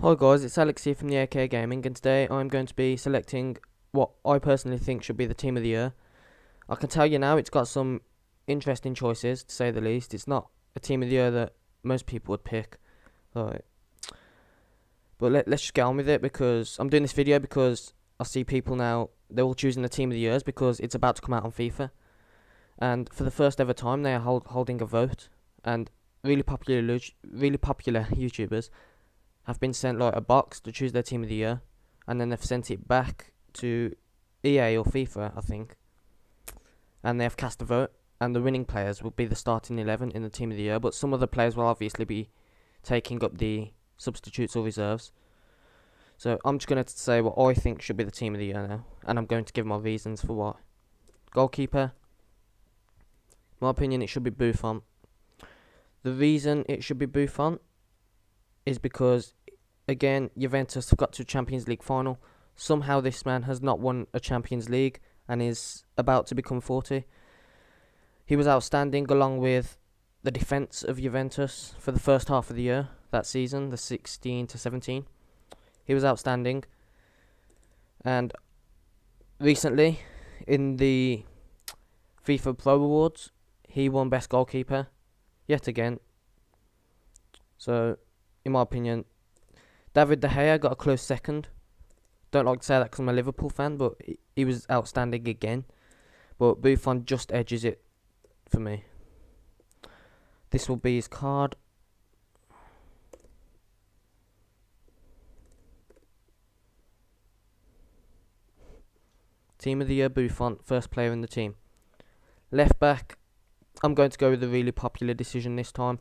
Hi guys, it's Alex here from the AK Gaming, and today I'm going to be selecting what I personally think should be the team of the year. I can tell you now it's got some interesting choices, to say the least. It's not a team of the year that most people would pick. Right. But let's just get on with it, because I'm doing this video because I see people now, they're all choosing the team of the years because it's about to come out on FIFA. And for the first ever time, they are holding a vote, and really popular YouTubers have been sent like a box to choose their team of the year, and then they've sent it back to EA or FIFA, I think, and they have cast a vote, and the winning players will be the starting 11 in the team of the year, but some of the players will obviously be taking up the substitutes or reserves. So I'm just going to say what I think should be the team of the year now, and I'm going to give my reasons for why. Goalkeeper, my opinion, it should be Buffon. The reason it should be Buffon is because, again, Juventus have got to a Champions League final. Somehow this man has not won a Champions League and is about to become 40. He was outstanding along with the defence of Juventus for the first half of the year, that season, the 16 to 17. He was outstanding. And recently, in the FIFA Pro Awards, he won Best Goalkeeper, yet again. So, in my opinion, David De Gea got a close second. Don't like to say that because I'm a Liverpool fan, but he was outstanding again. But Buffon just edges it for me. This will be his card. Team of the year, Buffon, first player in the team. Left back, I'm going to go with a really popular decision this time,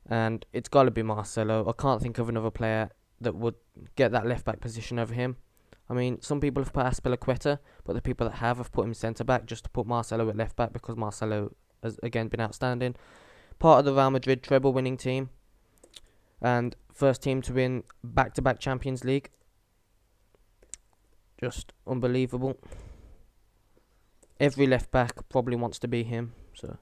and it's got to be Marcelo. I can't think of another player that would get that left back position over him. I mean, some people have put Aspilicueta, but the people that have put him centre back just to put Marcelo at left back, because Marcelo has again been outstanding. Part of the Real Madrid treble winning team, and first team to win back-to-back Champions League. Just unbelievable. Every left back probably wants to be him, so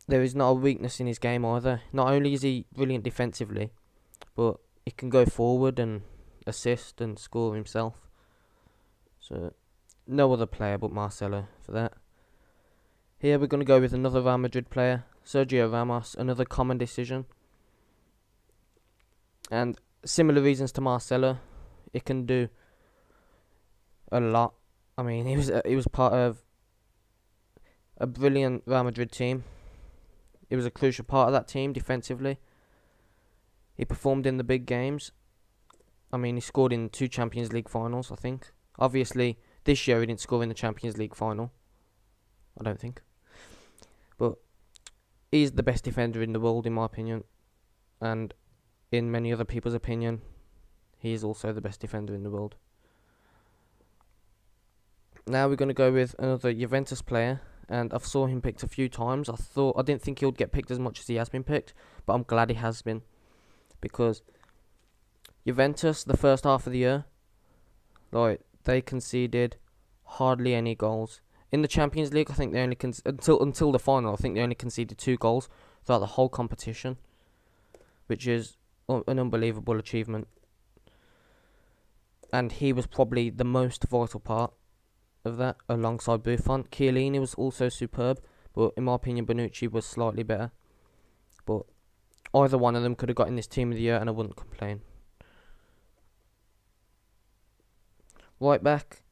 there is not a weakness in his game either. Not only is he brilliant defensively, but he can go forward and assist and score himself. So no other player but Marcelo for that. Here we're going to go with another Real Madrid player, Sergio Ramos, another common decision. And similar reasons to Marcelo, it can do a lot. I mean, he was part of a brilliant Real Madrid team. He was a crucial part of that team defensively. He performed in the big games. I mean, he scored in 2 Champions League finals, I think. Obviously, this year he didn't score in the Champions League final, I don't think. But he's the best defender in the world, in my opinion. And in many other people's opinion, he is also the best defender in the world. Now we're going to go with another Juventus player, and I've saw him picked a few times. I didn't think he would get picked as much as he has been picked, but I'm glad he has been, because Juventus, the first half of the year, like, they conceded hardly any goals. In the Champions League, I think they only until the final, I think they only conceded 2 goals throughout the whole competition, which is an unbelievable achievement. And he was probably the most vital part of that, alongside Buffon. Chiellini was also superb, but in my opinion Bonucci was slightly better. But either one of them could have got in this team of the year and I wouldn't complain. Right back.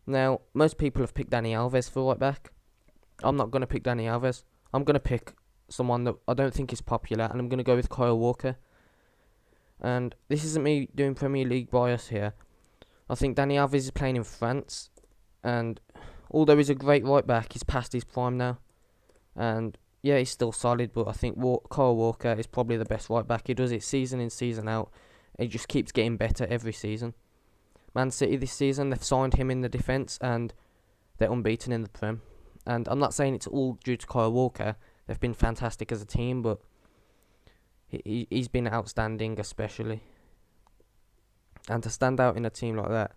Now, most people have picked Dani Alves for right back. I'm not going to pick Dani Alves. I'm going to pick someone that I don't think is popular, and I'm going to go with Kyle Walker. And this isn't me doing Premier League bias here. I think Dani Alves is playing in France, and although he's a great right back, he's past his prime now. And yeah, he's still solid, but I think Kyle Walker is probably the best right back. He does it season in, season out. He just keeps getting better every season. Man City this season, they've signed him in the defence, and they're unbeaten in the Prem. And I'm not saying it's all due to Kyle Walker. They've been fantastic as a team, but he's been outstanding especially. And to stand out in a team like that,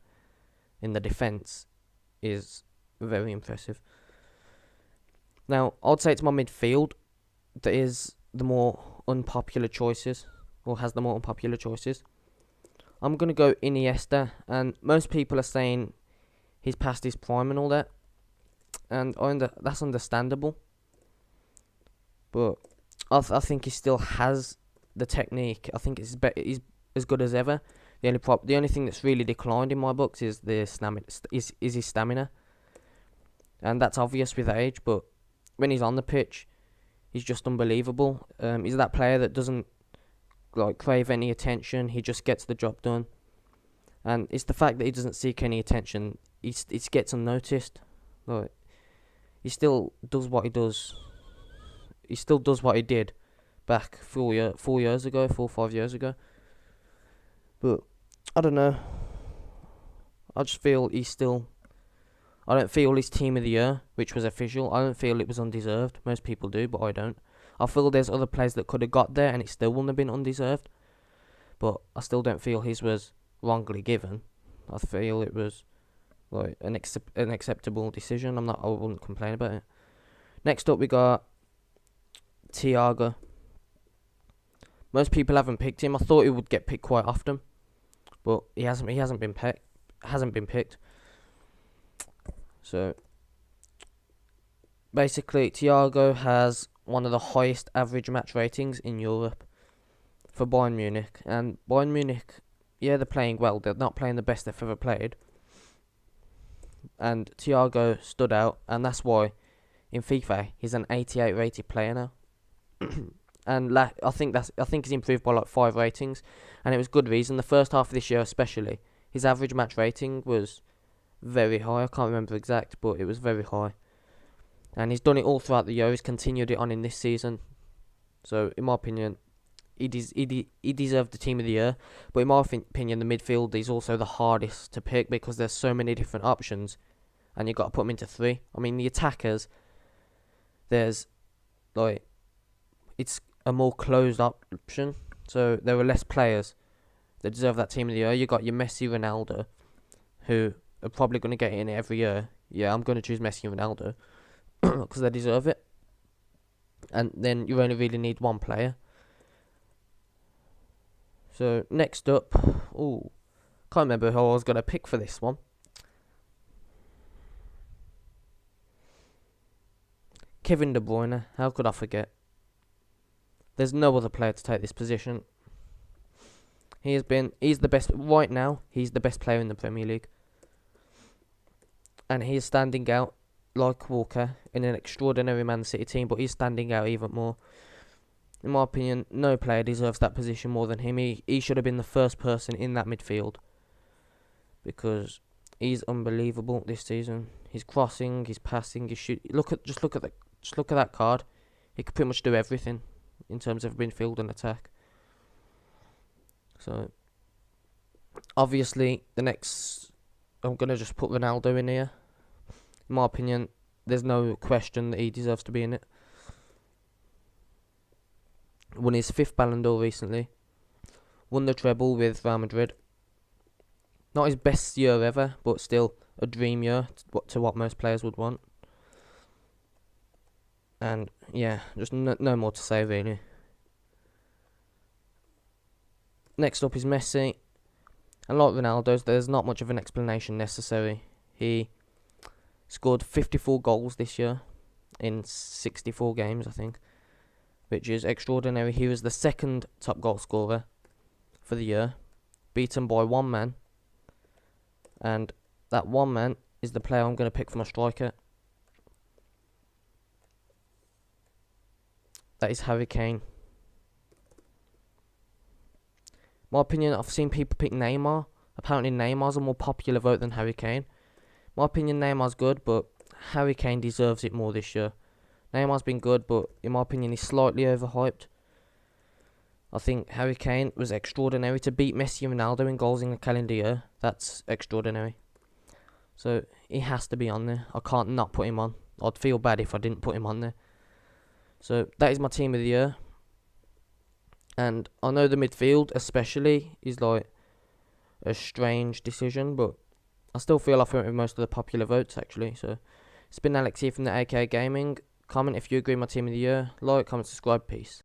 in the defence, is very impressive. Now, I'd say it's my midfield that is the more unpopular choices, or has the more unpopular choices. I'm gonna go Iniesta, and most people are saying he's past his prime and all that, and that's understandable. But I think he still has the technique. I think he's as good as ever. The only thing that's really declined in my books is the stamina, is his stamina, and that's obvious with age. But when he's on the pitch, he's just unbelievable. He's that player that doesn't crave any attention. He just gets the job done, and it's the fact that he doesn't seek any attention. It gets unnoticed. He still does what he does. He still does what he did back 4 years ago, 5 years ago. But I don't know. I just feel I don't feel he's team of the year, which was official. I don't feel it was undeserved. Most people do, but I don't. I feel there's other players that could have got there and it still wouldn't have been undeserved. But I still don't feel his was wrongly given. I feel it was an acceptable decision. I wouldn't complain about it. Next up we got Thiago. Most people haven't picked him. I thought he would get picked quite often, but he hasn't been picked. So basically, Thiago has one of the highest average match ratings in Europe for Bayern Munich, and Bayern Munich, yeah, they're playing well. They're not playing the best they've ever played, and Thiago stood out, and that's why in FIFA he's an 88 rated player now. And I think he's improved by 5 ratings, and it was good reason. The first half of this year especially, his average match rating was very high. I can't remember exact, but it was very high. And he's done it all throughout the year. He's continued it on in this season. So in my opinion, he deserved the team of the year. But in my opinion, the midfield is also the hardest to pick because there's so many different options, and you've got to put them into 3. I mean, the attackers, there's it's a more closed option, so there are less players that deserve that team of the year. You got your Messi, Ronaldo, who are probably going to get in it every year. Yeah, I'm going to choose Messi and Ronaldo because they deserve it. And then you only really need one player. So next up, can't remember who I was going to pick for this one. Kevin De Bruyne, how could I forget? There's no other player to take this position. He's the best right now. He's the best player in the Premier League, and he is standing out like Walker in an extraordinary Man City team. But he's standing out even more. In my opinion, no player deserves that position more than him. He should have been the first person in that midfield because he's unbelievable this season. He's crossing, he's passing, he's shooting. Look at that card. He could pretty much do everything in terms of midfield and attack. So obviously I'm gonna just put Ronaldo in here. In my opinion, there's no question that he deserves to be in it. Won his 5th Ballon d'Or recently. Won the treble with Real Madrid. Not his best year ever, but still a dream year to what most players would want. And yeah, just no more to say really. Next up is Messi. And like Ronaldo's, there's not much of an explanation necessary. He scored 54 goals this year in 64 games, I think, which is extraordinary. He was the 2nd top goal scorer for the year, beaten by one man. And that one man is the player I'm going to pick for my striker. That is Harry Kane. My opinion, I've seen people pick Neymar. Apparently Neymar's a more popular vote than Harry Kane. My opinion, Neymar's good, but Harry Kane deserves it more this year. Neymar's been good, but in my opinion, he's slightly overhyped. I think Harry Kane was extraordinary. To beat Messi and Ronaldo in goals in a calendar year, that's extraordinary. So he has to be on there. I can't not put him on. I'd feel bad if I didn't put him on there. So that is my team of the year. And I know the midfield especially is a strange decision, but I still feel I went with most of the popular votes actually. So it's been Alex here from the AK Gaming. Comment if you agree with my team of the year. Like, comment, subscribe. Peace.